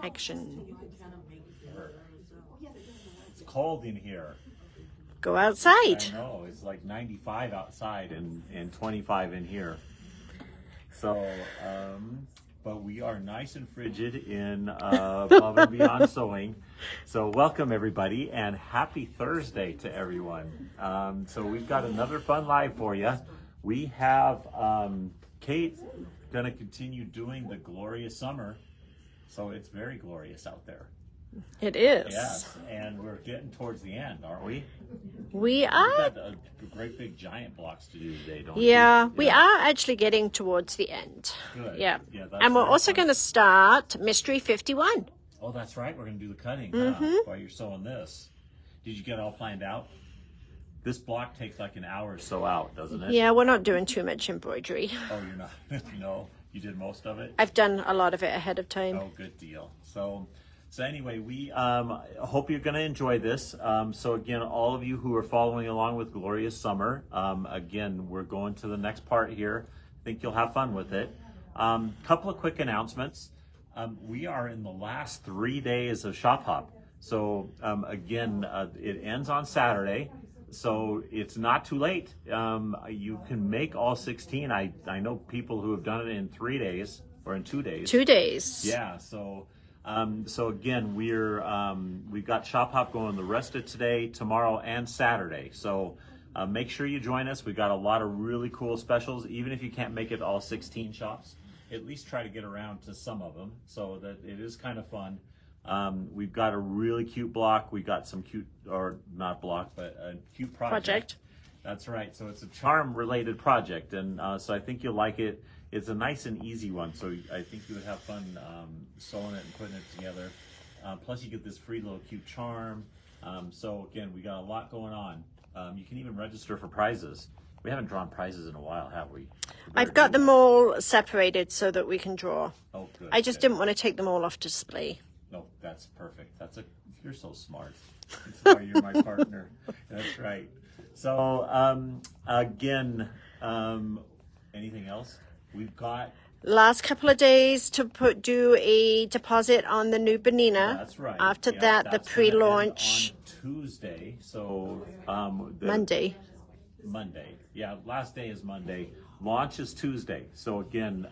action. It's cold in here. Go outside. I know, it's like 95 outside and 25 in here. So, but we are nice and frigid in Above and Beyond Sewing. So welcome everybody and happy Thursday to everyone. So we've got another fun live for you. We have Kate gonna continue doing the glorious summer. So it's very glorious out there. It is. Yes, and we're getting towards the end, aren't we? We We've are. got great big giant blocks to do today, don't Yeah, we? we are actually getting towards the end. Good. Yeah. Yeah, that's And we're very also fun. going to start Mystery 51. Oh, that's right. We're going to do the cutting while you're sewing this. Did you get it all planned out? This block takes like an hour or so out, doesn't it? Yeah, we're not doing too much embroidery. Oh, you're not? No? You did most of it? I've done a lot of it ahead of time. Oh, good deal. So anyway, we hope you're going to enjoy this. So again, all of you who are following along with Glorious Summer, again, we're going to the next part here. I think you'll have fun with it. Couple of quick announcements. We are in the last 3 days of Shop Hop. So again, it ends on Saturday. So it's not too late. You can make all 16. I know people who have done it in 3 days or in 2 days. 2 days. Yeah, so again, we've got Shop Hop going the rest of today, tomorrow, and Saturday. So make sure you join us. We've got a lot of really cool specials. Even if you can't make it all 16 shops, at least try to get around to some of them so that it is kind of fun. We've got a really cute block. We got some cute, or not block, but a cute project. That's right. So it's a charm related project. And so I think you'll like it. It's a nice and easy one, so I think you would have fun sewing it and putting it together. Plus you get this free little cute charm. So again, we got a lot going on. You can even register for prizes. We haven't drawn prizes in a while, have we? I've got them all separated so that we can draw. Oh, good. I just didn't want to take them all off display. No, that's perfect. You're so smart. That's why you're my partner. That's right. So again, anything else? We've got Last couple of days to do a deposit on the new Benina. That's right. After Yeah, that, the that's gonna end pre-launch on Tuesday. So Monday. Monday. Yeah, last day is Monday. Launch is Tuesday. So again,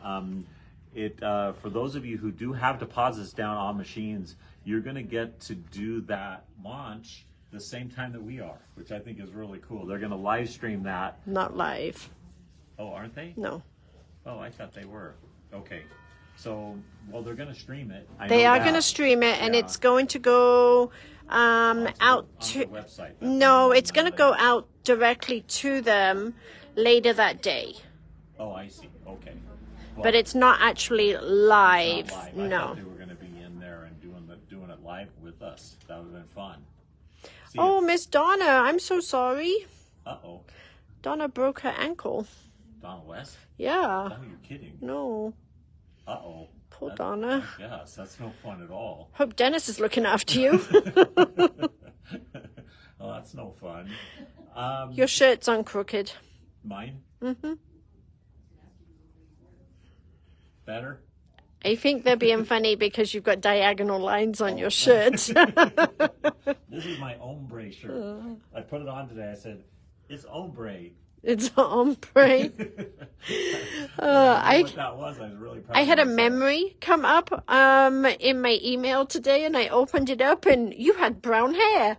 for those of you who do have deposits down on machines, you're going to get to do that launch the same time that we are, which I think is really cool. They're going to live stream that. Not live. Oh, aren't they? No. Oh, I thought they were. Okay. So, well, they're going to stream it. They are going to stream it, and it's going to go out to the website. No, it's going to go out directly to them later that day. Oh, I see. Okay. Well, But it's not actually live. it's not live. I No. thought they were going to be in there and doing it live with us. That would have been fun. See Oh, Miss Donna, I'm so sorry. Uh-oh. Donna broke her ankle. Donna West? Yeah. Oh, you're kidding. No. Uh-oh. Poor Donna. Yes, that's no fun at all. Hope Dennis is looking after you. Oh, that's no fun. Your shirt's on crooked. Mine? Mm-hmm. Better? I think they're being funny because you've got diagonal lines on your shirt. This is my ombre shirt. I put it on today. I said, it's ombre. It's ombre. I what that was. I was really proud I of had a myself. memory come up in my email today, and I opened it up, and you had brown hair.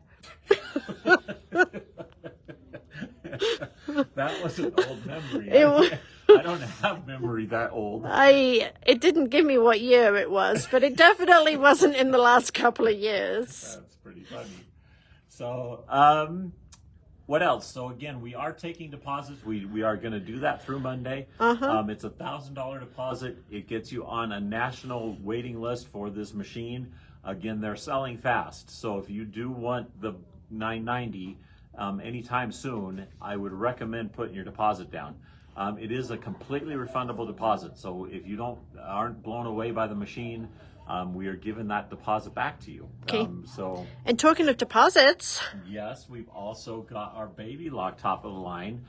That was an old memory. It was- I don't have memory that old. It didn't give me what year it was, but it definitely wasn't in the last couple of years. That's pretty funny. So, what else? So again, we are taking deposits. We are going to do that through Monday. It's a $1,000 deposit. It gets you on a national waiting list for this machine. Again, they're selling fast. So if you do want the $990 anytime soon, I would recommend putting your deposit down. It is a completely refundable deposit. So if you aren't blown away by the machine, we are giving that deposit back to you. Okay. So, And talking of deposits, yes, we've also got our Baby Lock top of the line.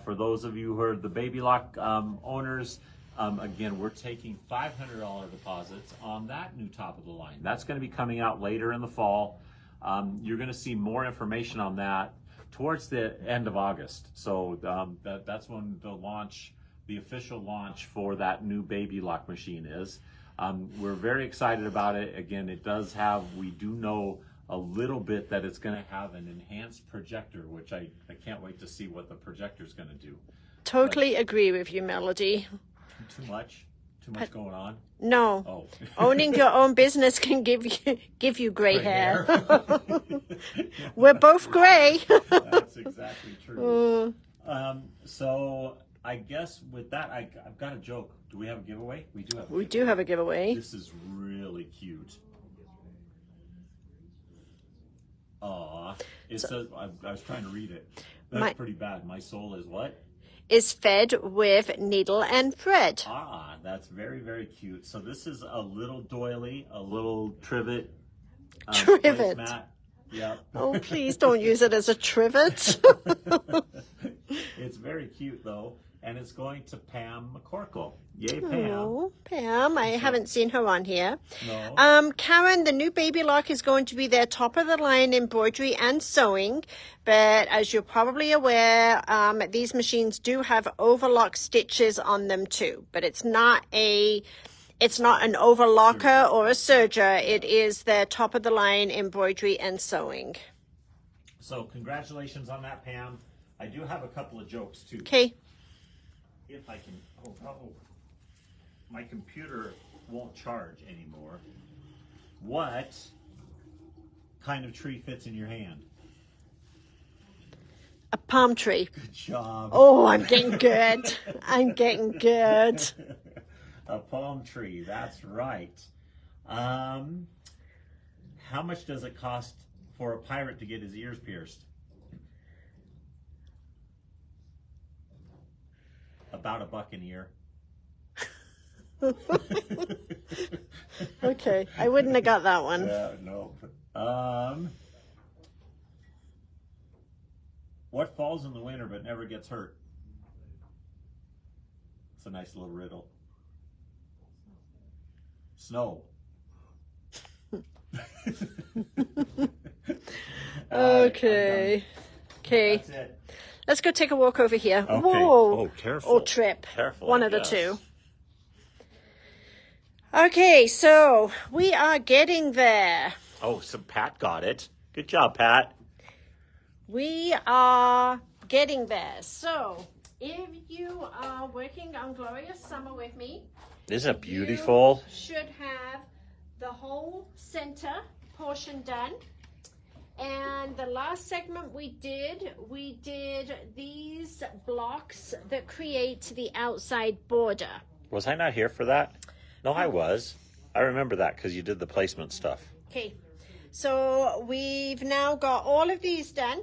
For those of you who are the Baby Lock owners, Again, we're taking $500 deposits on that new top of the line. That's going to be coming out later in the fall. You're going to see more information on that towards the end of August. So that's when the official launch for that new baby lock machine is. We're very excited about it. Again, we do know a little bit that it's going to have an enhanced projector, which I can't wait to see what the projector is going to do. Totally agree with you, Melody. Too much going on? No. Oh. Owning your own business can give you gray hair. We're both gray. That's exactly true. So I guess with that, I've got a joke. Do we have a giveaway? We do have a giveaway. We do have a giveaway. This is really cute. Aw. It says, I was trying to read it. That's pretty bad. My soul is what? Is fed with needle and thread. Ah, that's very, very cute. So this is a little doily, a little trivet. Trivet. Placemat. Yep. Oh, please don't use it as a trivet. It's very cute, though. And it's going to Pam McCorkle. Yay, Pam. Oh, Pam. I haven't seen her on here. No. Karen, the new baby lock is going to be their top of the line embroidery and sewing. But as you're probably aware, these machines do have overlock stitches on them too. But it's not an overlocker or a serger. It is their top of the line embroidery and sewing. So congratulations on that, Pam. I do have a couple of jokes too. Okay. If I can, my computer won't charge anymore. What kind of tree fits in your hand? A palm tree. Good job. Oh, I'm getting good. I'm getting good. A palm tree, that's right. How much does it cost for a pirate to get his ears pierced? About $1 an ear. Okay, I wouldn't have got that one. Yeah, no. What falls in the winter but never gets hurt? It's a nice little riddle. Snow. Okay. Okay. That's it. Let's go take a walk over here. Okay. Whoa. Oh, careful. Or trip. Careful. One of the two. Okay, so we are getting there. Oh, so Pat got it. Good job, Pat. We are getting there. So if you are working on Glorious Summer with me, Isn't it beautiful? you should have the whole center portion done. And the last segment we did these blocks that create the outside border. Was I not here for that? No, I was. I remember that because you did the placement stuff. Okay, so we've now got all of these done.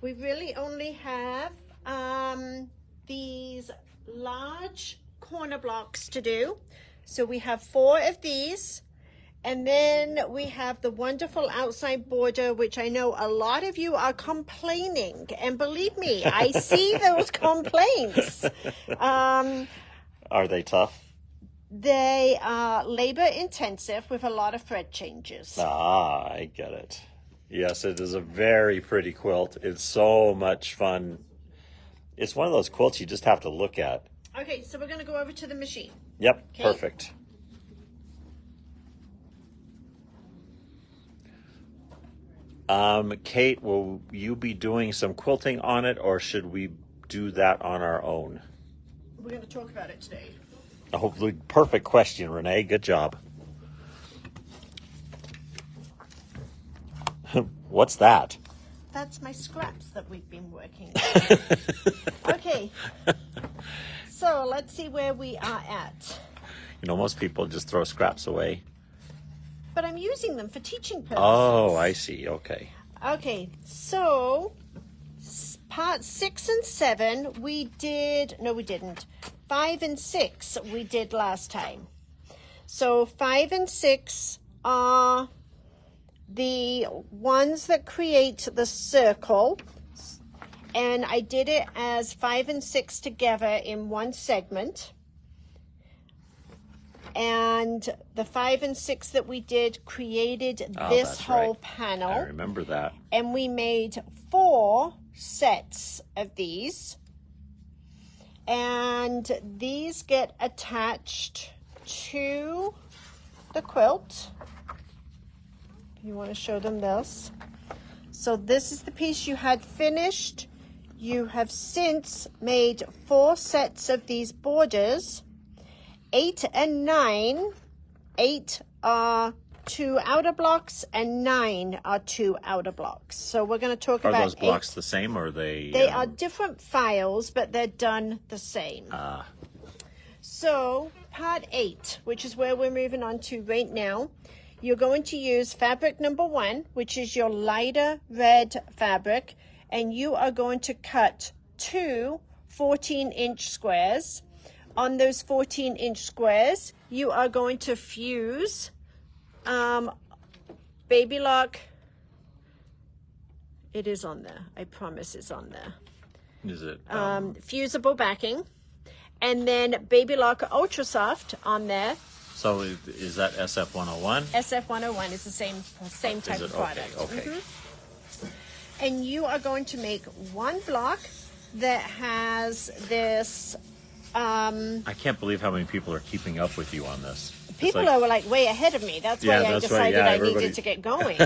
We really only have these large corner blocks to do. So we have 4 of these. And then we have the wonderful outside border, which I know a lot of you are complaining. And believe me, I see those complaints. Are they tough? They are labor intensive with a lot of thread changes. Ah, I get it. Yes, it is a very pretty quilt. It's so much fun. It's one of those quilts you just have to look at. Okay, so we're going to go over to the machine. Yep, Okay. perfect. Kate, will you be doing some quilting on it, or should we do that on our own? We're going to talk about it today. Oh, perfect question, Renee. Good job. What's that? That's my scraps that we've been working on. Okay, so let's see where we are at. You know, most people just throw scraps away. But I'm using them for teaching purposes. Oh, I see. Okay. Okay, so part 6 and 7 we didn't. 5 and 6 we did last time. So 5 and 6 are the ones that create the circle. And I did it as 5 and 6 together in one segment. And the 5 and 6 that we did created this whole panel. I remember that. And we made 4 sets of these. And these get attached to the quilt. You want to show them this. So this is the piece you had finished. You have since made 4 sets of these borders. 8 and 9. 8 are 2 outer blocks and 9 are 2 outer blocks. So we're going to talk about. Are those blocks the same, or are they? They are different files, but they're done the same. So part 8, which is where we're moving on to right now, you're going to use fabric number 1, which is your lighter red fabric, and you are going to cut 2 14-inch squares. On those 14-inch squares, you are going to fuse Baby Lock. It is on there. I promise it's on there. Is it? Fusible backing. And then Baby Lock Ultra Soft on there. So is that SF101? SF101 is the same type of product. Okay. And you are going to make one block that has this. I can't believe how many people are keeping up with you on this. People are like way ahead of me. That's why I decided I needed to get going.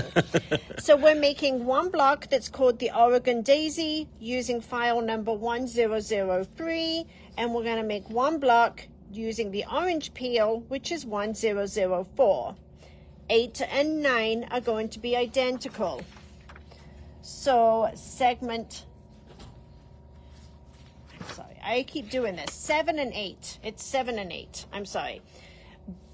So we're making one block that's called the Oregon Daisy using file number 1003. And we're going to make one block using the orange peel, which is 1004. 8 and 9 are going to be identical. So segment, I'm sorry, I keep doing this. 7 and 8. It's 7 and 8. I'm sorry.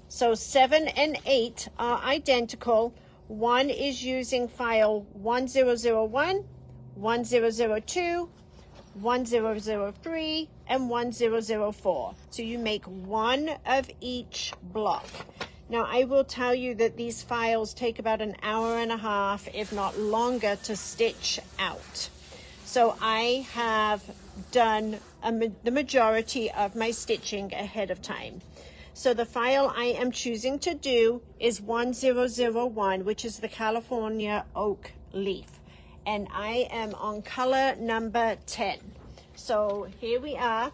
So 7 and 8 are identical. One is using file 1001, 1002, 1003, and 1004. So you make one of each block. Now I will tell you that these files take about an hour and a half, if not longer, to stitch out. So I have done the majority of my stitching ahead of time. So the file I am choosing to do is 1001, which is the California Oak Leaf. And I am on color number 10. So here we are.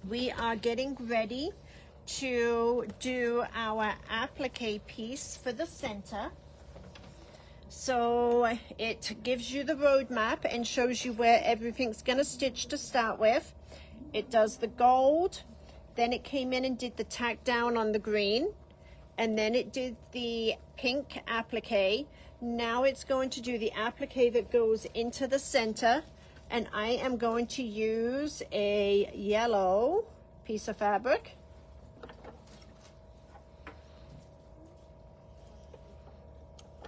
We are getting ready to do our applique piece for the center. So it gives you the roadmap and shows you where everything's going to stitch to start with. It does the gold, then it came in and did the tack down on the green, and then it did the pink applique. Now it's going to do the applique that goes into the center, and I am going to use a yellow piece of fabric.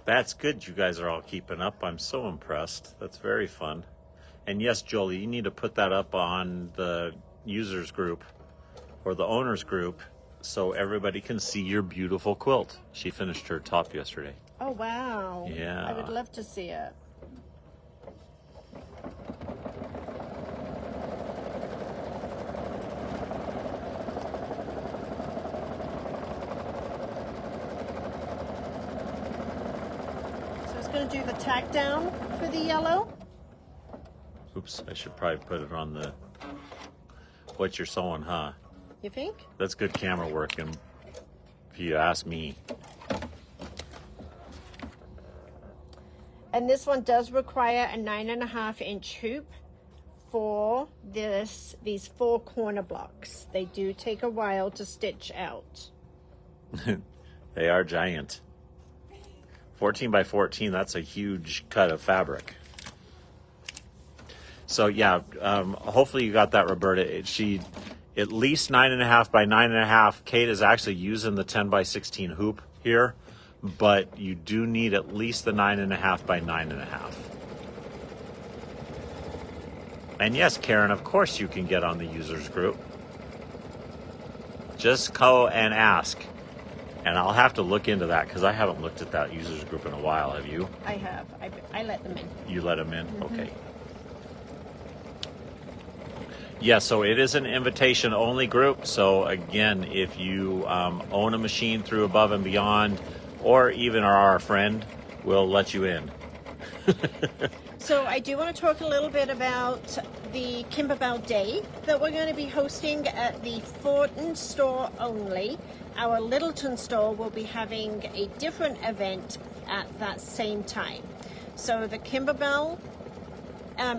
That's good. You guys are all keeping up. I'm so impressed. That's very fun. And yes, Jolie, you need to put that up on the users group or the owners group so everybody can see your beautiful quilt. She finished her top yesterday. Oh, wow. Yeah. I would love to see it. So it's going to do the tack down for the yellow. Oops, I should probably put it on the what you're sewing, huh? You think? That's good camera work, and if you ask me. And this one does require a 9.5-inch hoop for these 4 corner blocks. They do take a while to stitch out. They are giant. 14 by 14, that's a huge cut of fabric. So yeah, hopefully you got that, Roberta. She at least 9.5 by 9.5. Kate is actually using the 10 by 16 hoop here, but you do need at least the 9.5 by 9.5. And yes, Karen, of course you can get on the users group. Just go and ask. And I'll have to look into that because I haven't looked at that users group in a while. Have you? I have. I let them in. You let them in? Mm-hmm. Okay. Yeah, so it is an invitation only group. So again, if you own a machine through Above and Beyond, or even are our friend, we'll let you in. So I do want to talk a little bit about the Kimberbell Day that we're going to be hosting at the Fortin store only. Our Littleton store will be having a different event at that same time. So the Kimberbell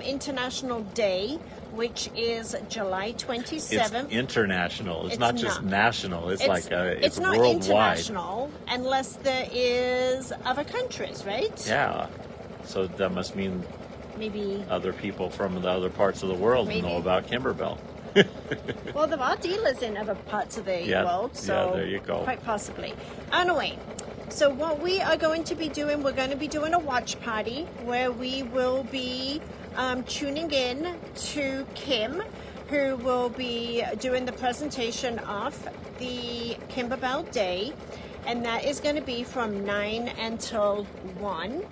International Day, which is July 27th. It's international. It's not just national. It's like it's not worldwide. International unless there is other countries, right? Yeah. So that must mean maybe other people from the other parts of the world know about Kimberbell. Well, there are dealers in other parts of the world, so yeah, there you go. Quite possibly. Anyway, so what we are going to be doing, we're going to be doing a watch party where we will be tuning in to Kim, who will be doing the presentation of the Kimberbell Day, and that is going to be from 9 until 1.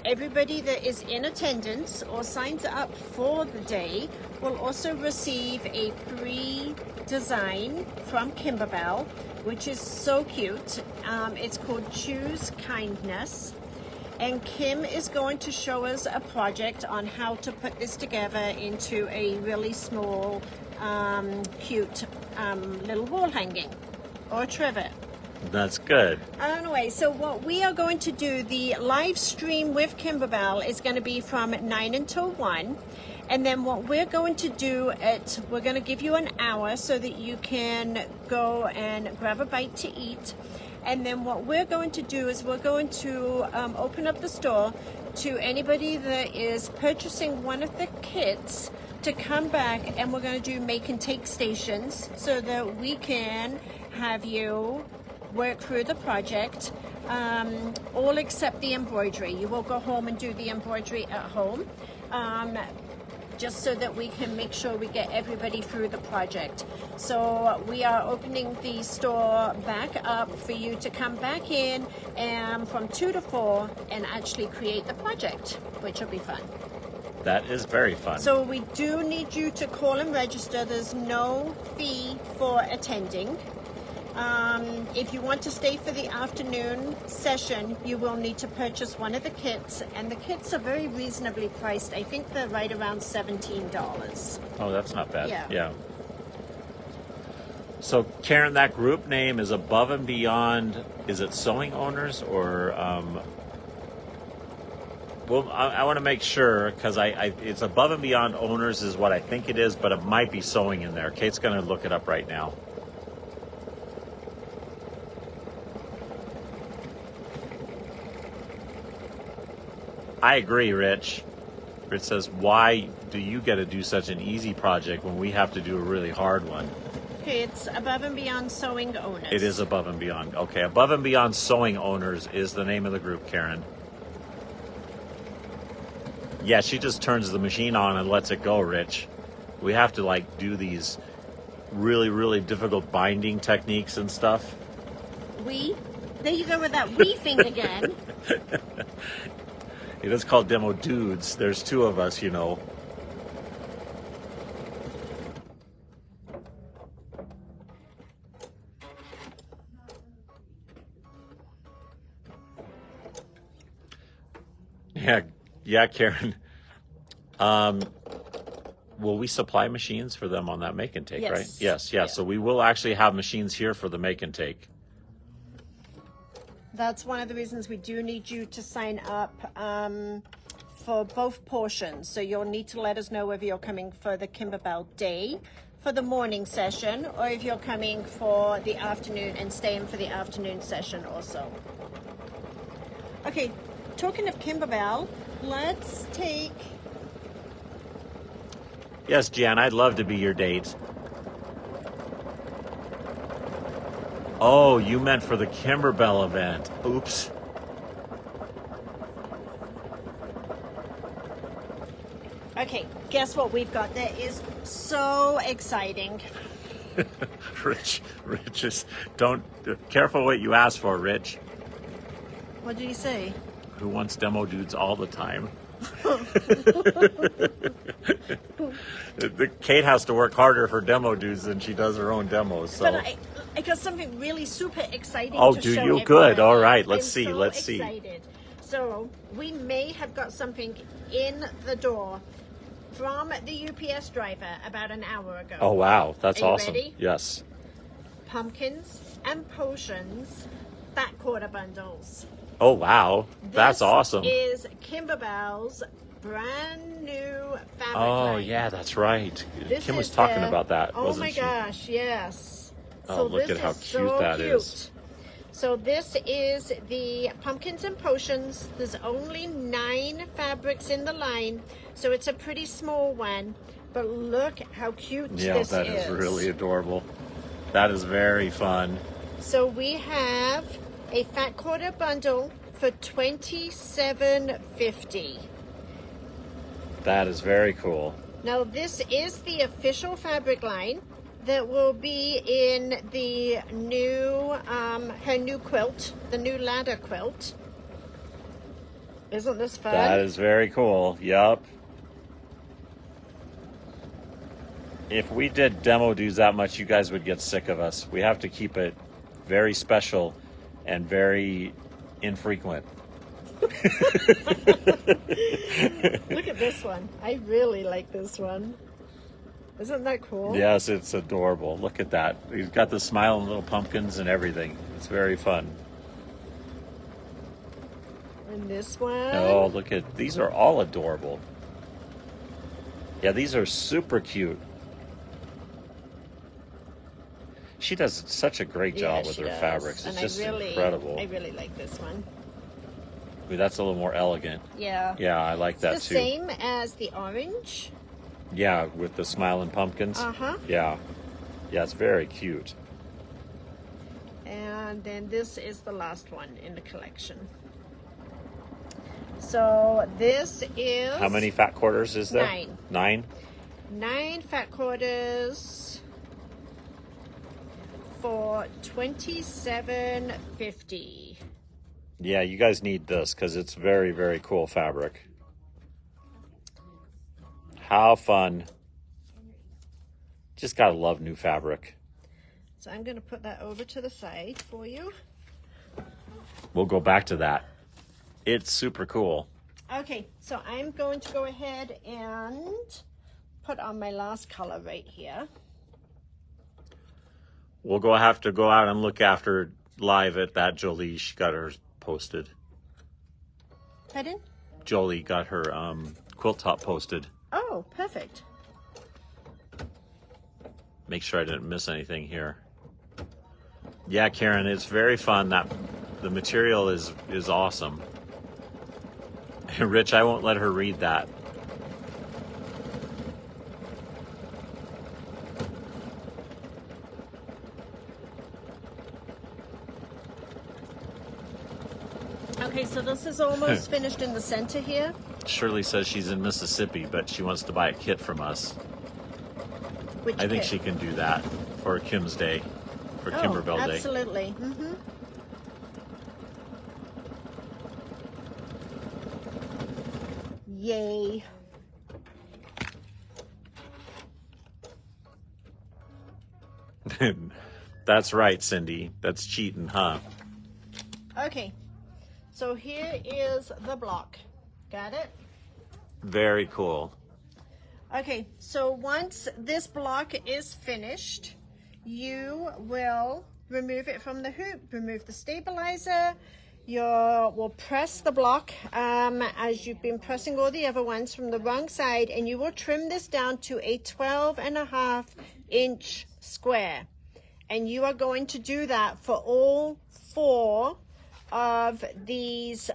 Everybody that is in attendance or signs up for the day will also receive a free design from Kimberbell, which is so cute. It's called Choose Kindness. And Kim is going to show us a project on how to put this together into a really small, cute little wall hanging or trivet. That's good. Anyway, so what we are going to do, the live stream with Kimberbell is going to be from 9 until 1. And then what we're going to do, we're going to give you an hour so that you can go and grab a bite to eat. And then what we're going to do is we're going to open up the store to anybody that is purchasing one of the kits to come back, and we're going to do make and take stations so that we can have you work through the project, all except the embroidery. You will go home and do the embroidery at home, just so that we can make sure we get everybody through the project. So we are opening the store back up for you to come back in from 2 to 4 and actually create the project, which will be fun. That is very fun. So we do need you to call and register. There's no fee for attending. If you want to stay for the afternoon session, you will need to purchase one of the kits, and the kits are very reasonably priced. I think they're right around $17. Oh, that's not bad. Yeah. So, Karen, that group name is Above and Beyond. Is it Sewing Owners or? Well, I want to make sure because it's Above and Beyond Owners is what I think it is, but it might be sewing in there. Kate's going to look it up right now. I agree, Rich. Rich says, why do you get to do such an easy project when we have to do a really hard one? Okay, it's Above and Beyond Sewing Owners. It is Above and Beyond. Okay, Above and Beyond Sewing Owners is the name of the group, Karen. Yeah, she just turns the machine on and lets it go, Rich. We have to, do these really, really difficult binding techniques and stuff. There you go with that we thing again. It is called Demo Dudes. There's 2 of us, Yeah, Karen. Will we supply machines for them on that make and take, yes. Right? Yes, yeah. So we will actually have machines here for the make and take. That's one of the reasons we do need you to sign up for both portions. So you'll need to let us know whether you're coming for the Kimberbell Day for the morning session, or if you're coming for the afternoon and staying for the afternoon session also. Okay, talking of Kimberbell, let's take... Yes, Jan, I'd love to be your date. Oh, you meant for the Kimberbell event. Oops. Okay, guess what we've got? That is so exciting. Rich is, careful what you ask for, Rich. What did he say? Who wants Demo Dudes all the time? Kate has to work harder for demo dudes than she does her own demos. So. But I got something really super exciting Oh, to do show you? everybody. Good. All right. Let's I'm see. so Let's see. excited. So we may have got something in the door from the UPS driver about an hour ago. Oh, wow. That's Are you awesome. ready? Yes. Pumpkins and potions fat quarter bundles. Oh, wow. That's awesome. This is Kimberbell's brand new fabric Oh, line. yeah, that's right. This Kim was is talking their- about that, oh wasn't my she? gosh, yes. Oh, So look this at how is cute so that cute. is. So this is the Pumpkins and Potions. There's only 9 fabrics in the line, so it's a pretty small one. But look how cute Yeah, this that is really adorable. That is very fun. So we have a fat quarter bundle for $27.50. That is very cool. Now this is the official fabric line that will be in the new, her new quilt, the new ladder quilt. Isn't this fun? That is very cool. Yup. If we did demo dudes that much, you guys would get sick of us. We have to keep it very special and very infrequent. Look at this one. I really like this one. Isn't that cool? Yes, it's adorable. Look at that. He's got the smiling little pumpkins and everything. It's very fun. And this one. Oh, look at these are all adorable. Yeah, these are super cute. She does such a great job with she her does. fabrics. It's And just I really, incredible. I really like this one. I mean, that's a little more elegant. Yeah. Yeah, I like that It's too. the same as the orange. Yeah, with the smiling pumpkins. Uh-huh. Yeah. Yeah, it's very cute. And then this is the last one in the collection. So this is... How many fat quarters is there? 9. 9? 9 fat quarters for $27.50. Yeah, you guys need this because it's very, very cool fabric. How fun. Just gotta love new fabric. So I'm going to put that over to the side for you. We'll go back to that. It's super cool. Okay, so I'm going to go ahead and put on my last color right here. We'll have to go out and look after live at that Jolie. She got hers posted. Pardon? Jolie got her quilt top posted. Oh, perfect. Make sure I didn't miss anything here. Yeah, Karen, it's very fun. That the material is awesome. Rich, I won't let her read that. Okay, so this is almost finished in the center here. Shirley says she's in Mississippi, but she wants to buy a kit from us. Which I think kit? she can do that for Kim's Day, for Kimberbell Day. Absolutely. Mm-hmm. Yay. That's right, Cindy. That's cheating, huh? Okay, so here is the block. Got it? Very cool. Okay, so once this block is finished, you will remove it from the hoop, remove the stabilizer. We'll press the block as you've been pressing all the other ones from the wrong side, and you will trim this down to a 12.5-inch square. And you are going to do that for all 4 of these,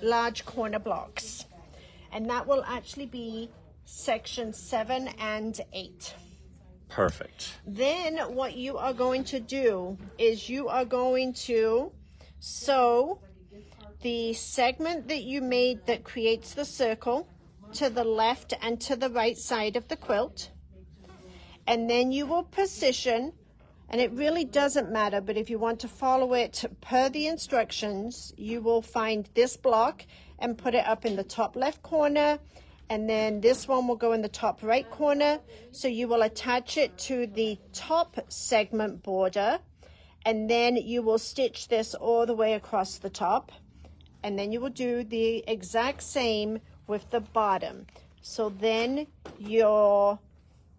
large corner blocks. And that will actually be section 7 and 8. Perfect. Then what you are going to do is you are going to sew the segment that you made that creates the circle to the left and to the right side of the quilt. And then you will position And it really doesn't matter, but if you want to follow it per the instructions, you will find this block and put it up in the top left corner. And then this one will go in the top right corner. So you will attach it to the top segment border. And then you will stitch this all the way across the top. And then you will do the exact same with the bottom. So then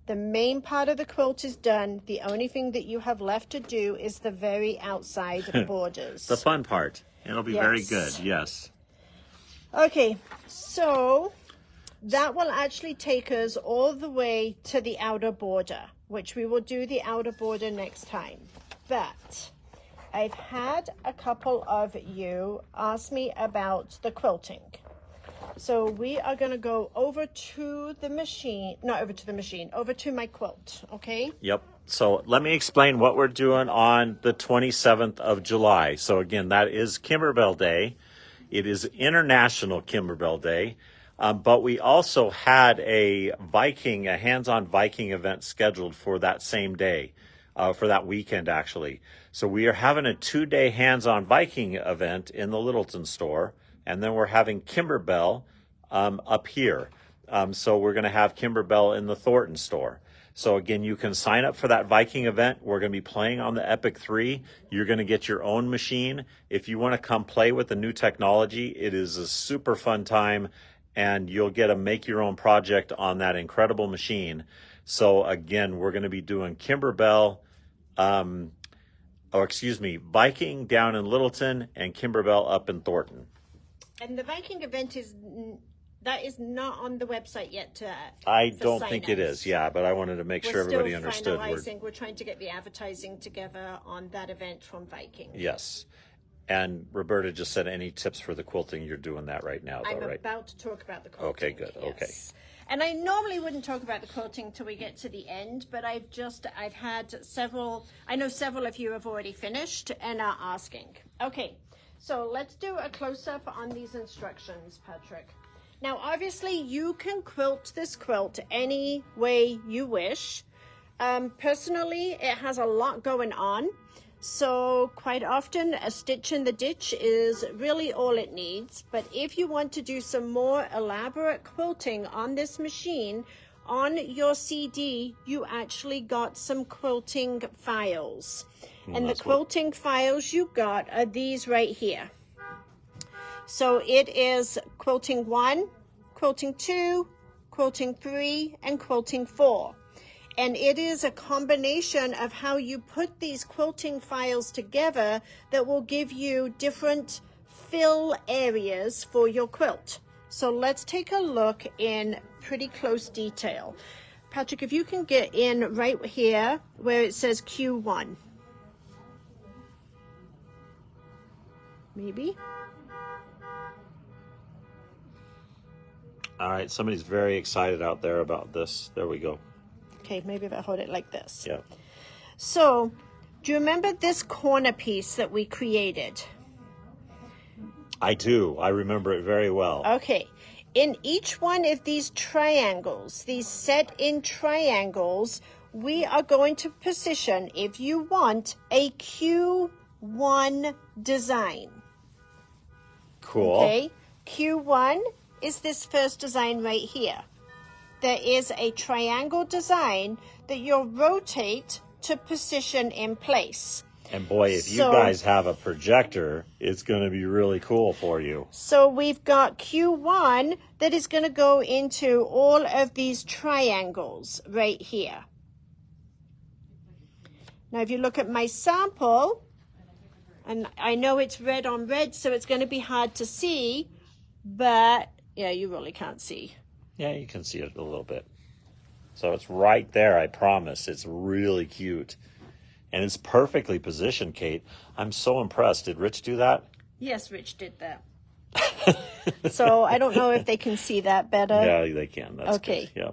the main part of the quilt is done. The only thing that you have left to do is the very outside borders. The fun part. It'll be very good, yes. Okay, so that will actually take us all the way to the outer border, which we will do the outer border next time. But I've had a couple of you ask me about the quilting. So we are going to go over to the machine, not over to the machine, over to my quilt, okay? Yep. So let me explain what we're doing on the 27th of July. So again, that is Kimberbell Day. It is International Kimberbell Day. But we also had a hands-on Viking event scheduled for that same day, for that weekend actually. So we are having a 2-day hands-on Viking event in the Littleton store. And then we're having Kimberbell up here. So we're going to have Kimberbell in the Thornton store. So again, you can sign up for that Viking event. We're going to be playing on the Epic 3. You're going to get your own machine. If you want to come play with the new technology, it is a super fun time. And you'll get to make your own project on that incredible machine. So again, we're going to be doing Viking down in Littleton and Kimberbell up in Thornton. And the Viking event is not on the website yet. I don't think it is. Yeah, but I wanted to make sure everybody understood. We're trying to get the advertising together on that event from Viking. Yes. And Roberta just said, any tips for the quilting? You're doing that right now, though, right? I'm about to talk about the quilting. Okay, good. Yes. Okay. And I normally wouldn't talk about the quilting till we get to the end, but I've had several, I know several of you have already finished and are asking. Okay, so let's do a close-up on these instructions, Patrick. Now, obviously, you can quilt this quilt any way you wish. Personally, it has a lot going on. So quite often a stitch in the ditch is really all it needs. But if you want to do some more elaborate quilting on this machine, on your CD, you actually got some quilting files. And the quilting files you got are these right here. So it is quilting 1, quilting 2, quilting 3, and quilting 4. And it is a combination of how you put these quilting files together that will give you different fill areas for your quilt. So let's take a look in pretty close detail. Patrick, if you can get in right here where it says Q1. Maybe. All right, somebody's very excited out there about this. There we go. Okay, maybe if I hold it like this. Yeah. So, do you remember this corner piece that we created? I do. I remember it very well. Okay. In each one of these triangles, these set-in triangles, we are going to position, if you want, a Q1 design. Cool. Okay. Q1 is this first design right here. There is a triangle design that you'll rotate to position in place. And boy, if you guys have a projector, it's going to be really cool for you. So we've got Q1 that is going to go into all of these triangles right here. Now, if you look at my sample, and I know it's red on red, so it's going to be hard to see, but yeah, you really can't see. Yeah, you can see it a little bit. So it's right there, I promise. It's really cute. And it's perfectly positioned, Kate. I'm so impressed. Did Rich do that? Yes, Rich did that. So I don't know if they can see that better. Yeah, they can. That's okay. Good. Yeah.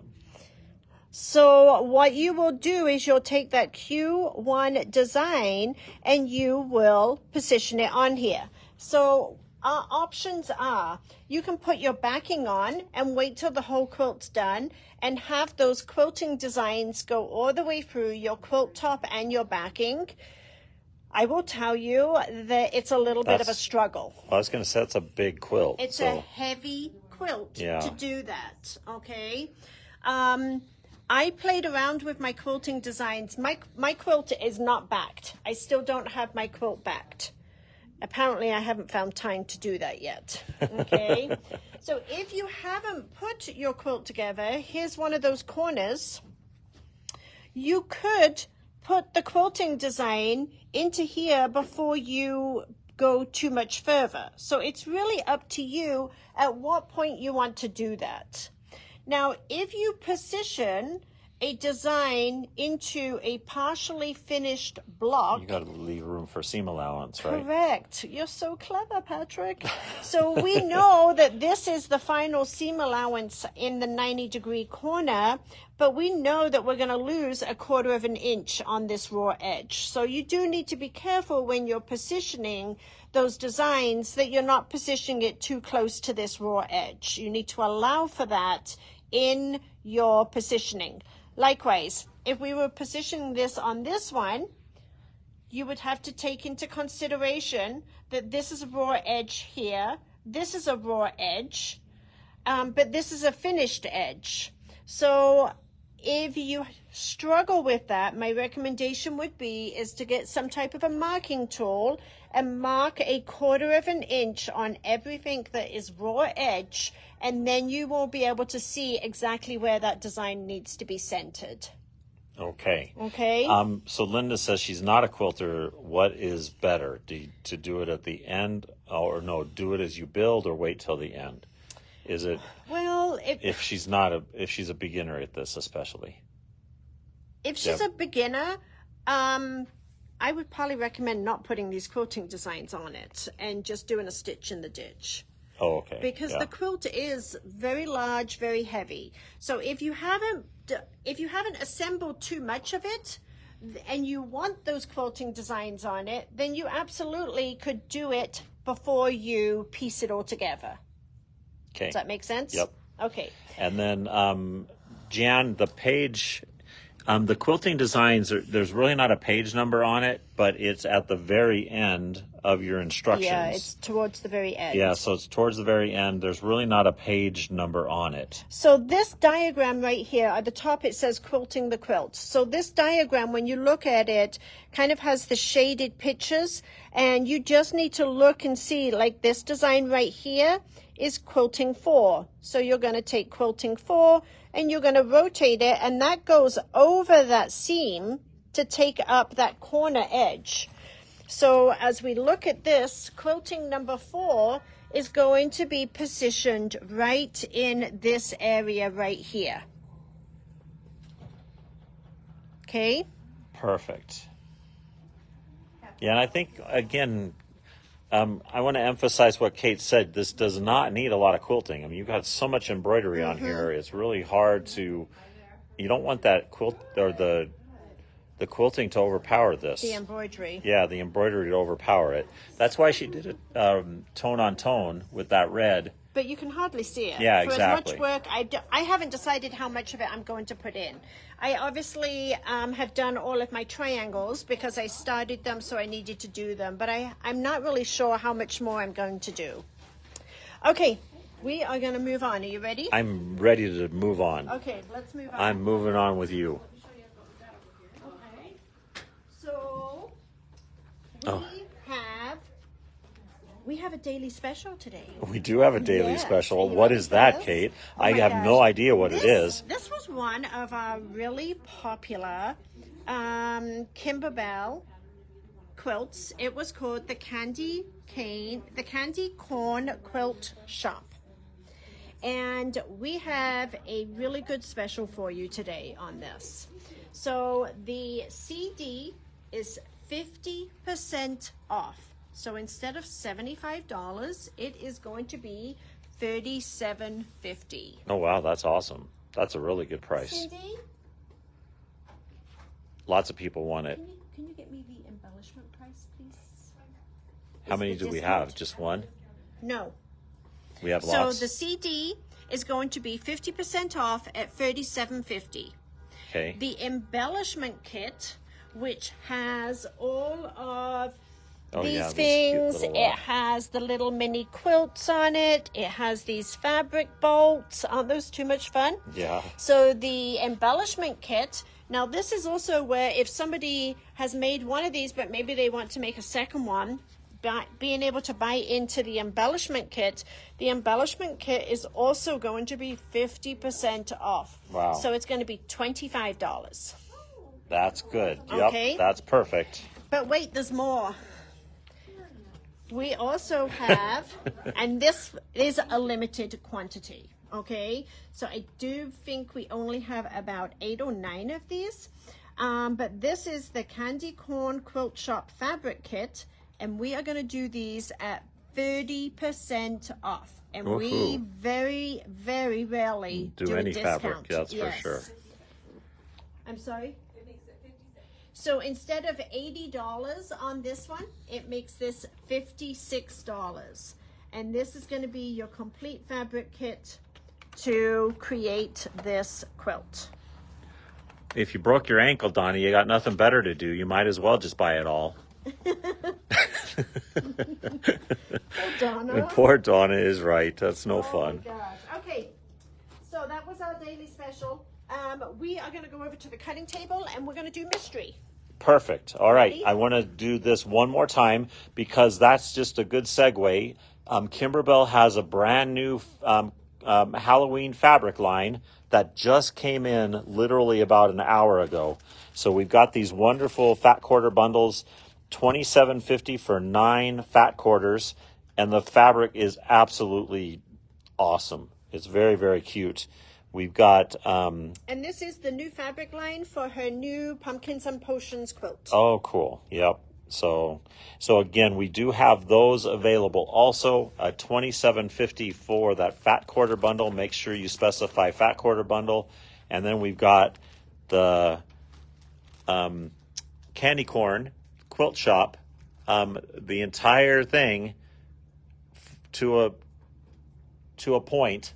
So what you will do is you'll take that Q1 design and you will position it on here. So our options are you can put your backing on and wait till the whole quilt's done and have those quilting designs go all the way through your quilt top and your backing. I will tell you that it's a little bit of a struggle. I was going to say it's a big quilt. It's a heavy quilt to do that, okay? I played around with my quilting designs. My quilt is not backed. I still don't have my quilt backed. Apparently, I haven't found time to do that yet, okay? So if you haven't put your quilt together, here's one of those corners. You could put the quilting design into here before you go too much further. So it's really up to you at what point you want to do that. Now, if you position a design into a partially finished block. You got to leave room for seam allowance, right? Correct. You're so clever, Patrick. So we know that this is the final seam allowance in the 90-degree corner, but we know that we're going to lose 1/4 of an inch on this raw edge. So you do need to be careful when you're positioning those designs that you're not positioning it too close to this raw edge. You need to allow for that in your positioning. Likewise, if we were positioning this on this one, you would have to take into consideration that this is a raw edge here, this is a raw edge, but this is a finished edge. So if you struggle with that, my recommendation would be is to get some type of a marking tool and mark 1/4 of an inch on everything that is raw edge, and then you will be able to see exactly where that design needs to be centered. Okay. Okay. So Linda says she's not a quilter. What is better, to do it at the end, or no, do it as you build, or wait till the end? Is it? Well, if she's a beginner at this, especially. If she's a beginner, I would probably recommend not putting these quilting designs on it and just doing a stitch in the ditch. Oh, okay. Because the quilt is very large, very heavy. So if you haven't assembled too much of it, and you want those quilting designs on it, then you absolutely could do it before you piece it all together. Okay. Does that make sense? Yep. Okay. And then, Jan, the page, the quilting designs, there's really not a page number on it, but it's at the very end of your instructions. Yeah, it's towards the very end. Yeah, so it's towards the very end. There's really not a page number on it. So this diagram right here, at the top it says quilting the quilt. So this diagram, when you look at it, kind of has the shaded pictures, and you just need to look and see, like this design right here is quilting 4. So you're going to take quilting 4 and you're going to rotate it, and that goes over that seam to take up that corner edge. So as we look at this, quilting number 4 is going to be positioned right in this area right here. Okay? Perfect. Yeah, and I think, again, I want to emphasize what Kate said. This does not need a lot of quilting. I mean, you've got so much embroidery on here. It's really hard to, you don't want that quilt or the quilting to overpower this. The embroidery. Yeah, the embroidery to overpower it. That's why she did it tone on tone with that red. But you can hardly see it. Yeah, For exactly. as much work, I haven't decided how much of it I'm going to put in. I obviously have done all of my triangles because I started them, so I needed to do them. But I'm not really sure how much more I'm going to do. Okay, we are going to move on. Are you ready? I'm ready to move on. Okay, let's move on. I'm moving on with you. Okay. So we have a daily special today. We do have a daily Yes. special. You know What is that, this? Kate? Oh I my have gosh. no idea what it is. This was one of our really popular Kimberbell quilts. It was called the Candy Corn Quilt Shop. And we have a really good special for you today on this. So the CD is 50% off. So instead of $75, it is going to be $37.50. Oh, wow, that's awesome. That's a really good price. Cindy, Lots of people want it. can you get me the embellishment price, please? How many the do we discount? have? Just one? No. We have So lots. the CD is going to be 50% off at $37.50. Okay. The embellishment kit, which has all of these things, it has the little mini quilts on it. It has these fabric bolts. Aren't those too much fun? Yeah. So the embellishment kit, now this is also where if somebody has made one of these, but maybe they want to make a second one, being able to buy into the embellishment kit is also going to be 50% off. Wow. So it's going to be $25. That's good. Okay. Yep, that's perfect. But wait, there's more. We also have, and this is a limited quantity, okay? So I do think we only have about 8 or 9 of these. But this is the Candy Corn Quilt Shop Fabric Kit, and we are going to do these at 30% off. And we very, very rarely do any discount. fabric, that's for sure. I'm sorry? So instead of $80 on this one, it makes this $56. And this is going to be your complete fabric kit to create this quilt. If you broke your ankle, Donnie, you got nothing better to do. You might as well just buy it all. Poor Donna. Poor Donna is right. That's no fun. Oh my gosh. Okay, so that was our daily special. We are going to go over to the cutting table and we're going to do mystery. Perfect. All right. Ready? I want to do this one more time because that's just a good segue. Kimberbell has a brand new Halloween fabric line that just came in literally about an hour ago. So we've got these wonderful fat quarter bundles, $27.50 for 9 fat quarters, and the fabric is absolutely awesome. It's very, very cute. We've got... and this is the new fabric line for her new Pumpkins and Potions quilt. Oh, cool. Yep. So again, we do have those available. Also, $27.50 for that fat quarter bundle. Make sure you specify fat quarter bundle. And then we've got the Candy Corn Quilt Shop, the entire thing to a point.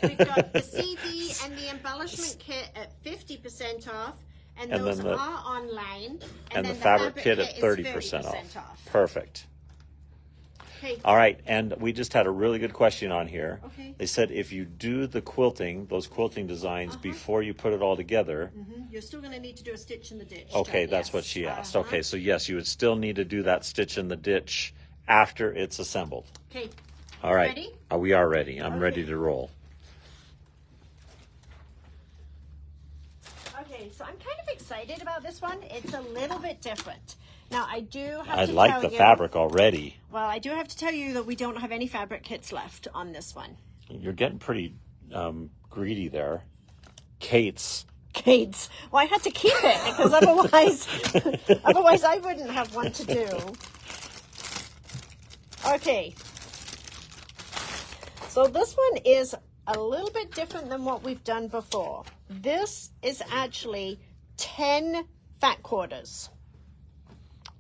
We've got the CD and the embellishment kit at 50% off, and those are online. And then the fabric kit at 30% off. Perfect. Okay. All right, and we just had a really good question on here. Okay. They said if you do the quilting, those quilting designs, before you put it all together. You're still going to need to do a stitch in the ditch. Okay, that's what she asked. Okay, so yes, you would still need to do that stitch in the ditch after it's assembled. Okay. All right. Ready? We are ready. I'm ready to roll. Okay, so I'm kind of excited about this one. It's a little bit different. Now, I do have to tell you... I like the fabric already. Well, I do have to tell you that we don't have any fabric kits left on this one. You're getting pretty greedy there. Kate's. Well, I had to keep it because otherwise I wouldn't have one to do. Okay. So this one is a little bit different than what we've done before. This is actually 10 fat quarters.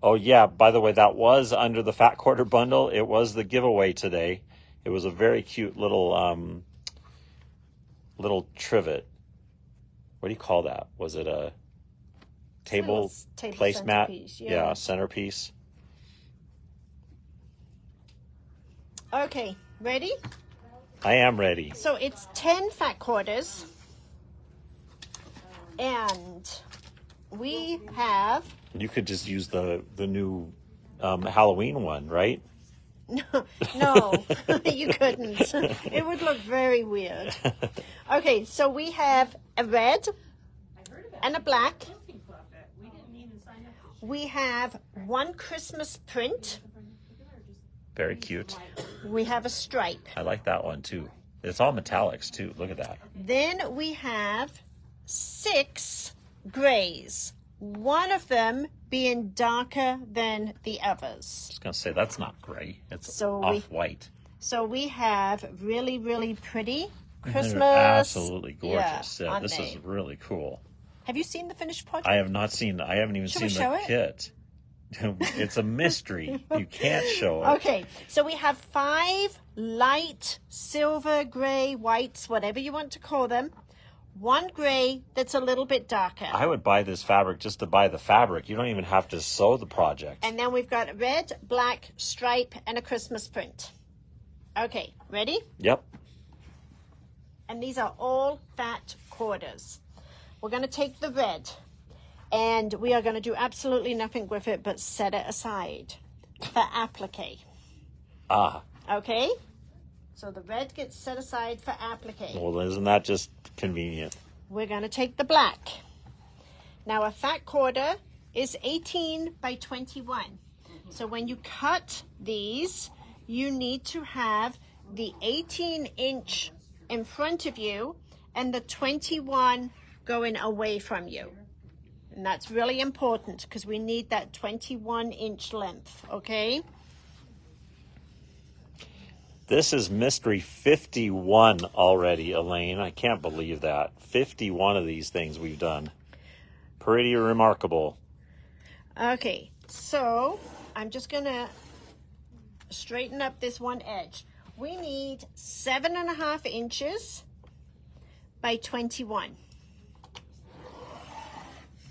Oh, yeah. By the way, that was under the fat quarter bundle. It was the giveaway today. It was a very cute little trivet. What do you call that? Was it a table placemat? Yeah, centerpiece. Okay, ready? I am ready. So it's 10 fat quarters. And we have... You could just use the new Halloween one, right? No, you couldn't. It would look very weird. Okay, so we have a red and a black. We have one Christmas print. Very cute. We have a stripe. I like that one too. It's all metallics too. Look at that. Then we have 6 grays. One of them being darker than the others. I was going to say, that's not gray. It's off-white. So we have really, really pretty Christmas. They're absolutely gorgeous. Yeah, this is really cool. Have you seen the finished project? I have not seen, I haven't even seen the kit. It's a mystery. You can't show it. Okay, so we have 5 light silver, gray, whites, whatever you want to call them. 1 gray that's a little bit darker. I would buy this fabric just to buy the fabric. You don't even have to sew the project. And then we've got a red, black, stripe, and a Christmas print. Okay, ready? Yep. And these are all fat quarters. We're going to take the red, and we are going to do absolutely nothing with it but set it aside for applique. Ah. Okay? So the red gets set aside for applique. Well, isn't that just convenient? We're going to take the black. Now, a fat quarter is 18 by 21. So when you cut these, you need to have the 18-inch in front of you and the 21 going away from you. And that's really important because we need that 21-inch length, okay? This is mystery 51 already, Elaine. I can't believe that. 51 of these things we've done. Pretty remarkable. Okay, so I'm just going to straighten up this one edge. We need 7.5 inches by 21.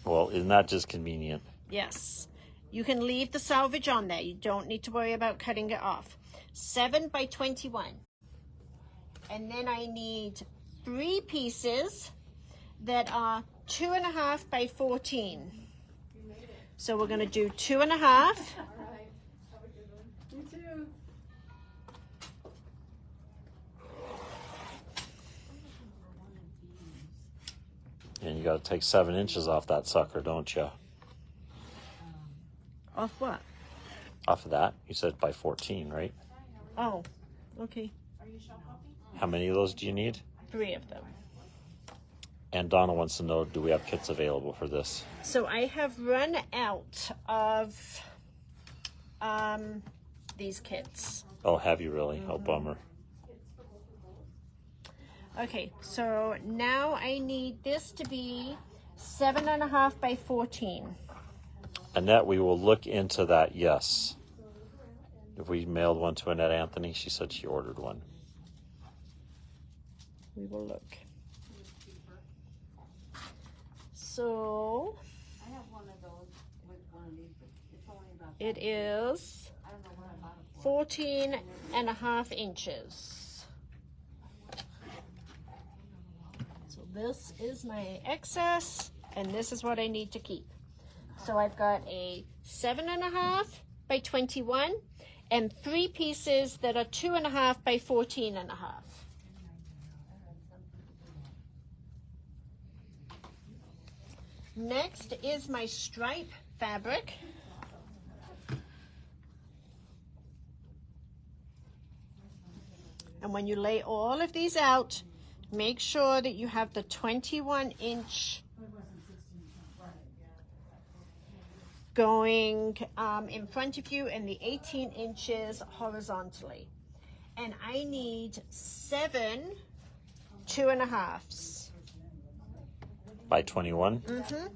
Well, isn't that just convenient? Yes. You can leave the salvage on there. You don't need to worry about cutting it off. 7 by 21. And then I need 3 pieces that are 2.5 by 14. So we're going to do 2.5. You too. And you got to take 7 inches off that sucker, don't you? Off what? Off of that. You said by 14, right? Oh, okay. How many of those do you need? 3 of them. And Donna wants to know, do we have kits available for this? So I have run out of these kits. Oh, have you really? Mm-hmm. Oh, bummer. Okay, so now I need this to be 7.5 by 14. Annette, we will look into that, yes. If we mailed one to Annette Anthony, she said she ordered one. We will look. So I have one of those with one of these, but it's only about it is I don't know what I bought it for. 14.5 inches. So this is my excess, and this is what I need to keep. So I've got a 7.5 by 21 and 3 pieces that are 2.5 by 14.5. Next is my stripe fabric. And when you lay all of these out, make sure that you have the 21-inch going in front of you and the 18 inches horizontally. And I need 7 2.5s. By 21? Mm-hmm.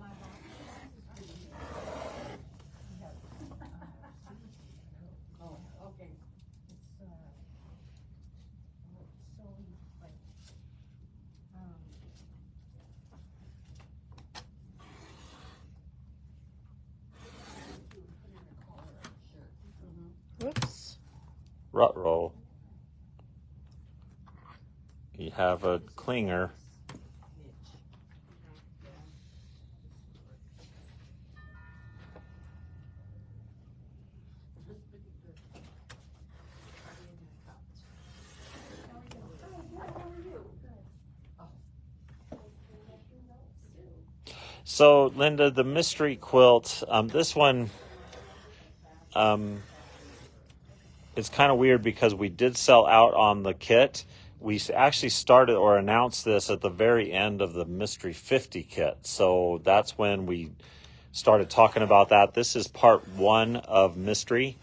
Whoops. Ruh-roh. You have a clinger. So, Linda, the mystery quilt, this one, it's kind of weird because we did sell out on the kit. We actually started or announced this at the very end of the Mystery 50 kit. So that's when we started talking about that. This is part 1 of Mystery.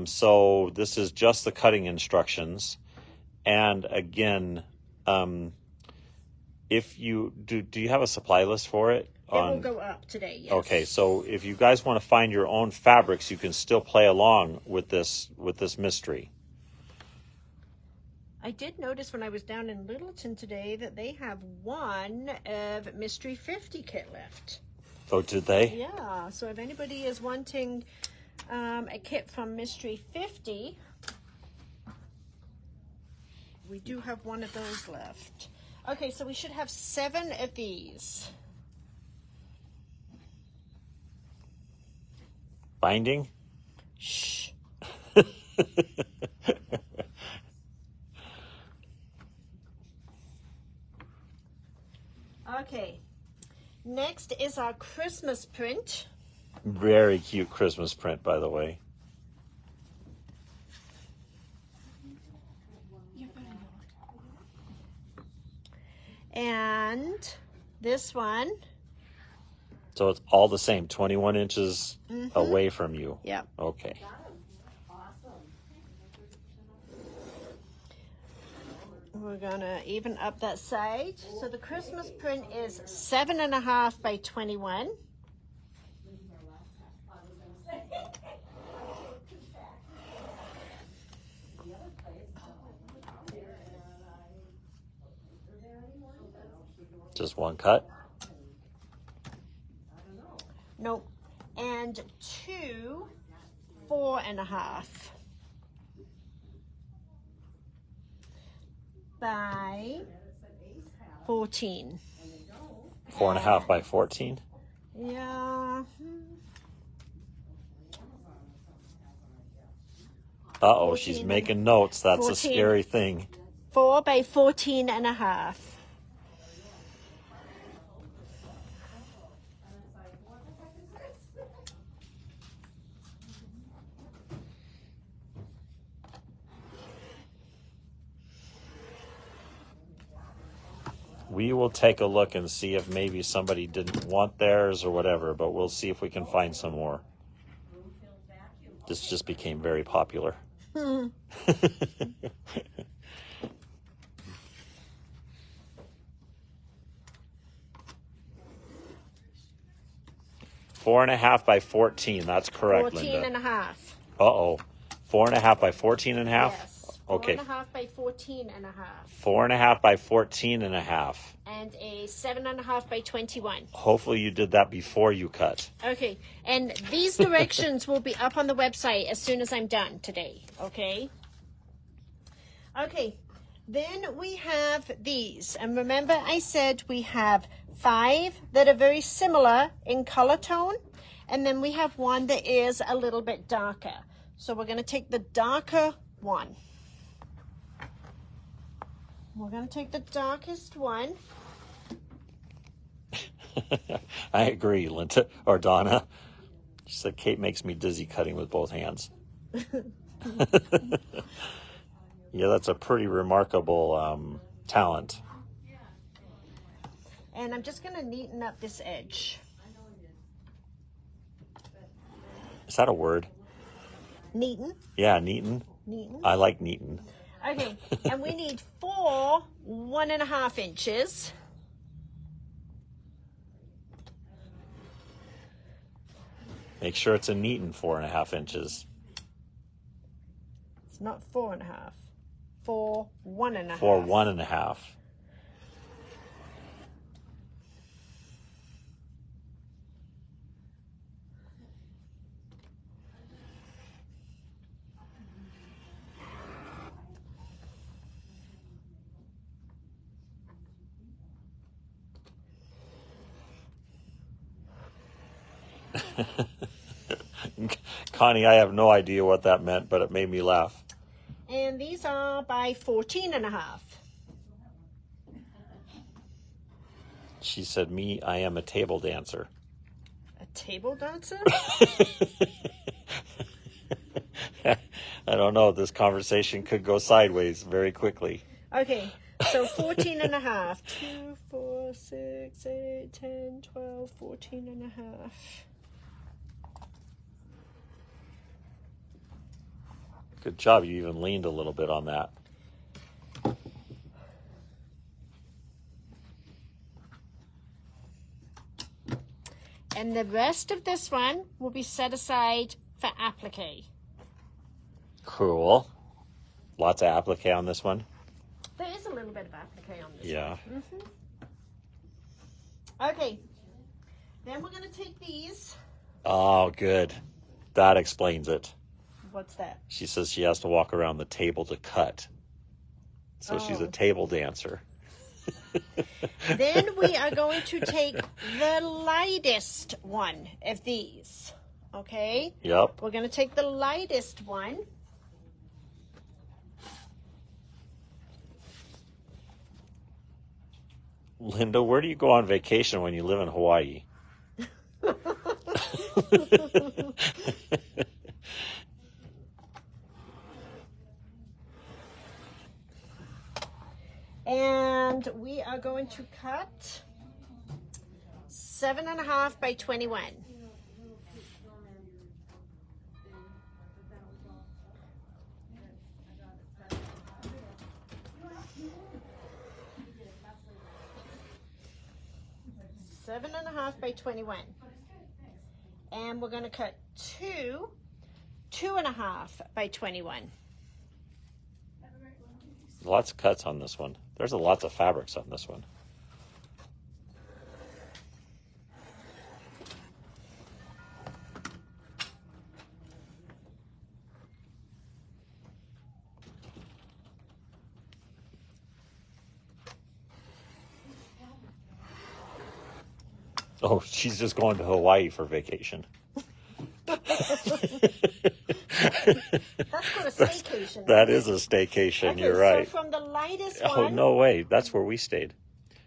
So this is just the cutting instructions. And again, if you do you have a supply list for it? will go up today, yes. Okay, so if you guys want to find your own fabrics, you can still play along with this mystery. I did notice when I was down in Littleton today that they have one of Mystery 50 kit left. Oh, did they? Yeah, so if anybody is wanting a kit from Mystery 50, we do have one of those left. Okay, so we should have 7 of these. Binding? Shh. Okay, next is our Christmas print. Very cute Christmas print, by the way. And this one. So it's all the same, 21 inches away from you. Yeah. Okay. We're gonna even up that side. So the Christmas print is 7.5 by 21. Just one cut? Nope. And 2 4.5 by 14. 4.5 by 14? Yeah. Uh-oh, she's making notes. That's 14. a scary thing. 4 by 14.5. We will take a look and see if maybe somebody didn't want theirs or whatever, but we'll see if we can find some more. This just became very popular. 4.5 by 14. That's correct, 14 Linda. 1/2. Uh-oh. 4.5 by 14.5? Yes. Okay. 4.5 by 14.5. 4.5 by 14.5. And a 7.5 by 21. Hopefully you did that before you cut. Okay, and these directions will be up on the website as soon as I'm done today, okay? Okay, then we have these. And remember I said we have 5 that are very similar in color tone. And then we have one that is a little bit darker. So we're going to take the darker one. We're going to take the darkest one. I agree, Linda, or Donna. She said, Kate makes me dizzy cutting with both hands. Yeah, that's a pretty remarkable talent. And I'm just going to neaten up this edge. Is that a word? Neaten. Yeah, neaten. Neaten. I like neaten. Okay, and we need 4 1.5 inches. Make sure it's a neaten 4.5 inches. It's not 4.5. 4 1.5. For 1.5. Connie, I have no idea what that meant, but it made me laugh. And these are by 14.5. She said, me, I am a table dancer. A table dancer? I don't know. This conversation could go sideways very quickly. Okay, so 14.5. 2, 4, 6, 8, 10, 12, 14.5. Good job. You even leaned a little bit on that. And the rest of this one will be set aside for applique. Cool. Lots of applique on this one. There is a little bit of applique on this Yeah. one. Okay. Then we're going to take these. Oh, good. That explains it. What's that? She says she has to walk around the table to cut. So she's a Oh. table dancer. Then we are going to take the lightest one of these. Okay? Yep. We're going to take the lightest one. Linda, where do you go on vacation when you live in Hawaii? And we are going to cut 7.5 by 21. Seven and a half by 21. And we're going to cut 2.5 by 21. Lots of cuts on this one. There's lots of fabrics on this one. Oh, she's just going to Hawaii for vacation. That's called a staycation. That is a staycation, Okay, you're right. So from the lightest Oh, one. no way. That's where we stayed.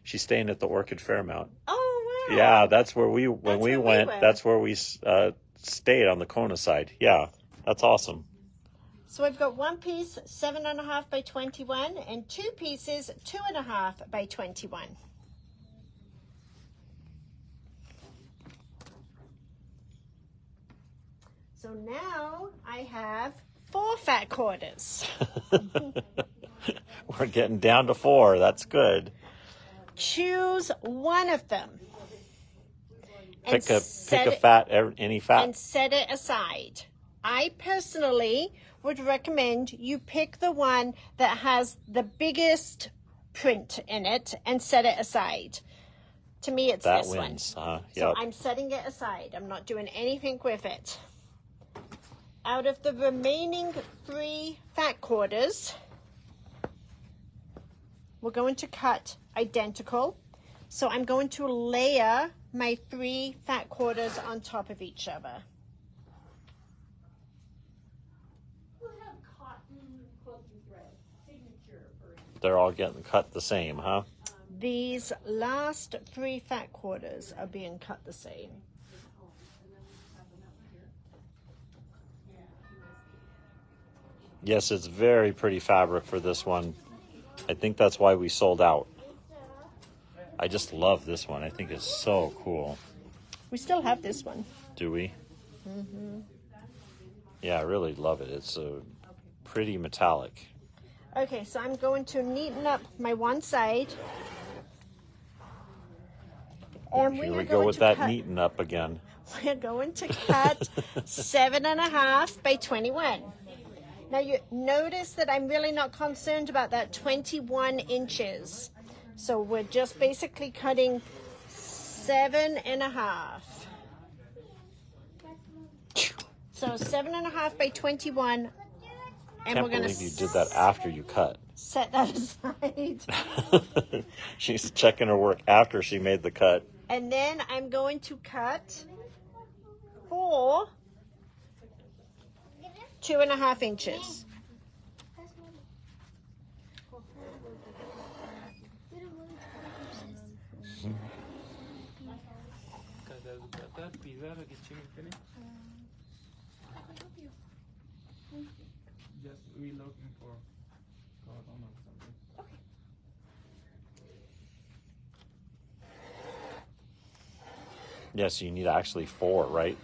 She's staying at the Orchid Fairmount. Oh, wow. Yeah, that's where we, when That's we where we went, went. that's where we stayed on the Kona side. Yeah, that's awesome. So I've got one piece 7.5 by 21 and two pieces 2.5 by 21. So now I have 4 fat quarters. We're getting down to 4. That's good. Choose one of them. Pick a fat, any fat. And set it aside. I personally would recommend you pick the one that has the biggest print in it and set it aside. To me, it's That this wins. one. Yep. So I'm setting it aside. I'm not doing anything with it. Out of the remaining 3 fat quarters, we're going to cut identical. So I'm going to layer my 3 fat quarters on top of each other. They're all getting cut the same, huh? These last 3 fat quarters are being cut the same. Yes, it's very pretty fabric for this one. I think that's why we sold out. I just love this one. I think it's so cool. We still have this one. Do we? Mm-hmm. Yeah, I really love it. It's a pretty metallic. Okay, so I'm going to neaten up my one side. And Here we go with that neaten up again. We're going to cut 7.5 by 21. Now you notice that I'm really not concerned about that 21 inches. So we're just basically cutting 7.5. So 7.5 by 21. And Can't we're going believe you did that after you cut. set that aside. She's checking her work after she made the cut. And then I'm going to cut 4 2.5 inches. Just we looking for cotton or something. Yes, you need actually 4, right?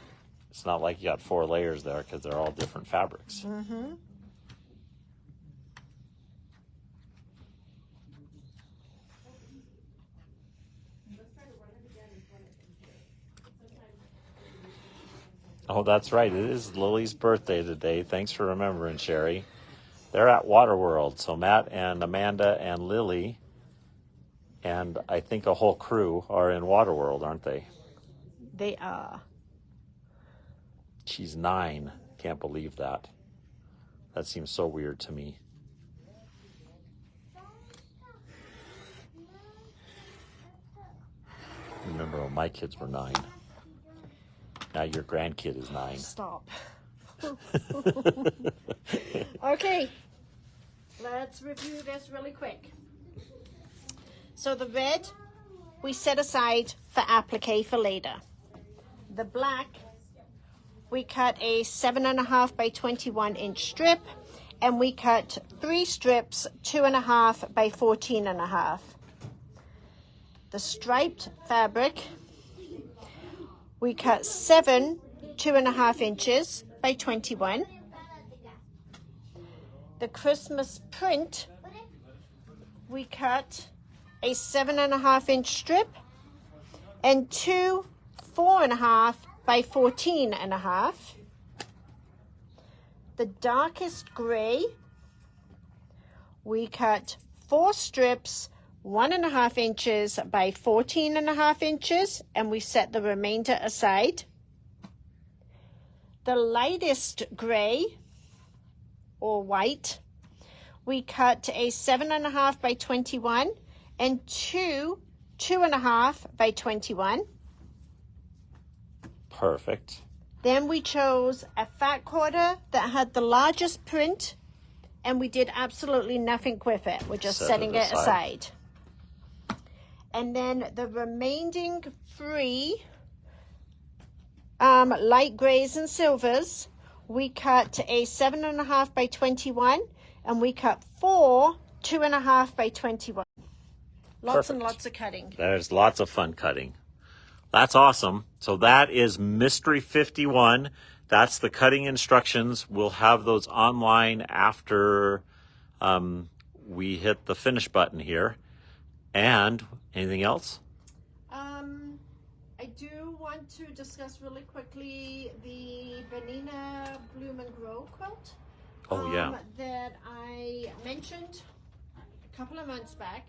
It's not like you got 4 layers there because they're all different fabrics. Mm-hmm. Oh, that's right. It is Lily's birthday today. Thanks for remembering, Sherry. They're at Waterworld. So Matt and Amanda and Lily and I think a whole crew are in Waterworld, aren't they? They are. She's 9. Can't believe that. That seems so weird to me. Remember when my kids were 9. Now your grandkid is 9. Stop. Okay, let's review this really quick. So the red we set aside for applique for later. The black we cut a 7.5 by 21 inch strip, and we cut 3 strips 2.5 by 14.5. The striped fabric we cut 7 2.5 inches by 21. The Christmas print we cut a 7.5 inch strip and 2 4.5 by 14.5. The darkest gray we cut 4 strips 1.5 inches by 14.5 inches, and we set the remainder aside. The lightest gray or white we cut a 7.5 by 21 and 2 2.5 by 21. Perfect. Then we chose a fat quarter that had the largest print, and we did absolutely nothing with it. We're just setting it aside. And then the remaining 3 light grays and silvers, we cut a 7.5 by 21, and we cut 4 2.5 by 21. Lots and lots of cutting. There's lots of fun cutting. That's awesome. So that is Mystery 51. That's the cutting instructions. We'll have those online after we hit the finish button here. And anything else? I do want to discuss really quickly the Benina Bloom and Grow quilt. Oh, yeah. That I mentioned a couple of months back.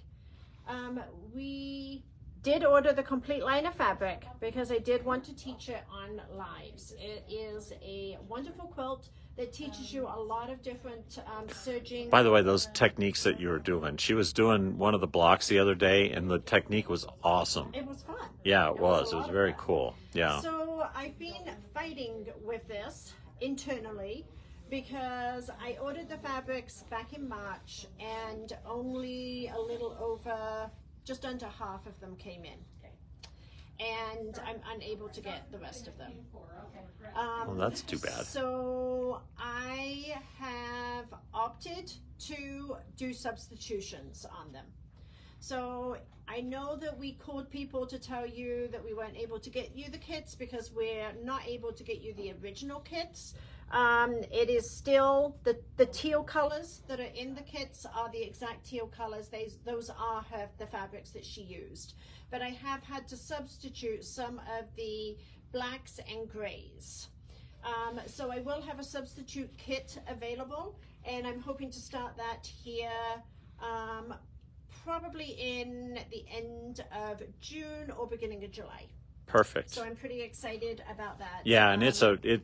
We did order the complete line of fabric because I did want to teach it on lives. It is a wonderful quilt that teaches you a lot of different serging. By the way, those techniques that you were doing, she was doing one of the blocks the other day, and the technique was awesome. It was fun. Yeah, it was. It was very cool. Yeah. So I've been fighting with this internally because I ordered the fabrics back in March, and only a little over, just under half of them came in. And I'm unable to get the rest of them. Well, that's too bad. So I have opted to do substitutions on them. So I know that we called people to tell you that we weren't able to get you the kits because we're not able to get you the original kits. It is still the teal colors that are in the kits are the exact teal colors. Those are the fabrics that she used. But I have had to substitute some of the blacks and grays. So I will have a substitute kit available, and I'm hoping to start that here probably in the end of June or beginning of July. Perfect. So I'm pretty excited about that. Yeah, and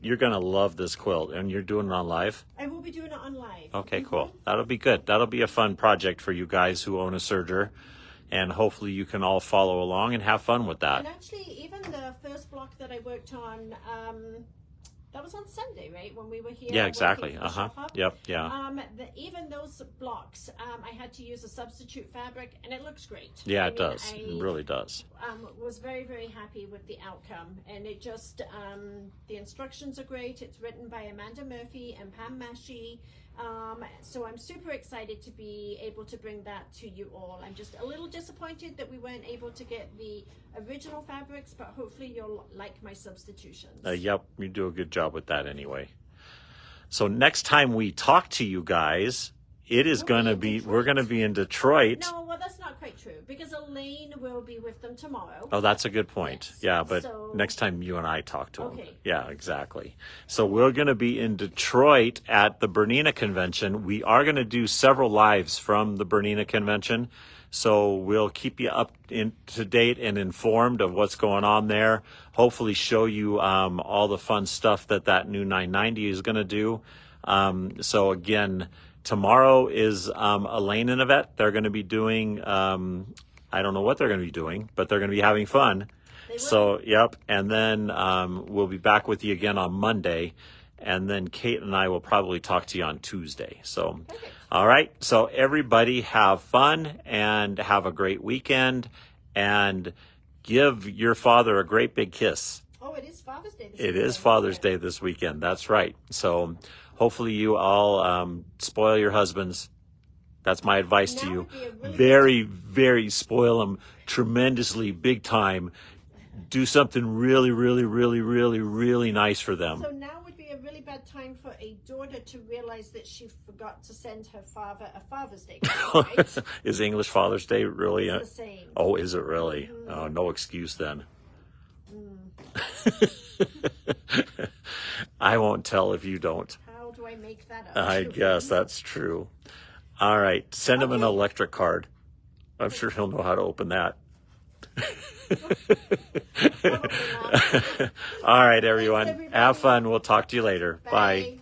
you're going to love this quilt, and you're doing it on live? I will be doing it on live. Okay, cool. That'll be good. That'll be a fun project for you guys who own a serger, and hopefully you can all follow along and have fun with that. And actually, even the first block that I worked on, that was on Sunday, right? When we were here. Yeah, exactly. working for Shop Hub. Yep, yeah. Even those blocks, I had to use a substitute fabric, and it looks great. Yeah, it does. It really does. Was very, very happy with the outcome, and it just the instructions are great. It's written by Amanda Murphy and Pam Mashi. So I'm super excited to be able to bring that to you all. I'm just a little disappointed that we weren't able to get the original fabrics, but hopefully you'll like my substitutions. Yep, you do a good job with that anyway. So next time we talk to you guys, it is going to be, we're going to be in Detroit. No, well, that's not quite true because Elaine will be with them tomorrow. Oh, that's a good point. Yes. Yeah, but So- next time you and I talk to them. Okay. Yeah, exactly. So we're going to be in Detroit at the Bernina Convention. We are going to do several lives from the Bernina Convention. So we'll keep you up to date and informed of what's going on there. Hopefully show you all the fun stuff that new 990 is going to do. So again, tomorrow is Elaine and Yvette. They're going to be doing, I don't know what they're going to be doing, but they're going to be having fun. So, yep. And then we'll be back with you again on Monday. And then Kate and I will probably talk to you on Tuesday. So, Perfect. All right. So everybody have fun and have a great weekend and give your father a great big kiss. Oh, it is Father's Day this It weekend. is Father's Day this weekend. That's right. So hopefully you all spoil your husbands. That's my advice to Now you. would be a really Very, very spoil them tremendously, big time. Do something really, really, really, really, really nice for them. So now would be a really bad time for a daughter to realize that she forgot to send her father a Father's Day card, right? Is English Father's Day really? It's the same. Oh, is it really? Oh, no excuse then. I won't tell if you don't. How do I make that up? I guess that's true. All right. Send him an electric card. I'm sure he'll know how to open that. All right, everyone. everybody. Have fun. We'll talk to you later. Bye.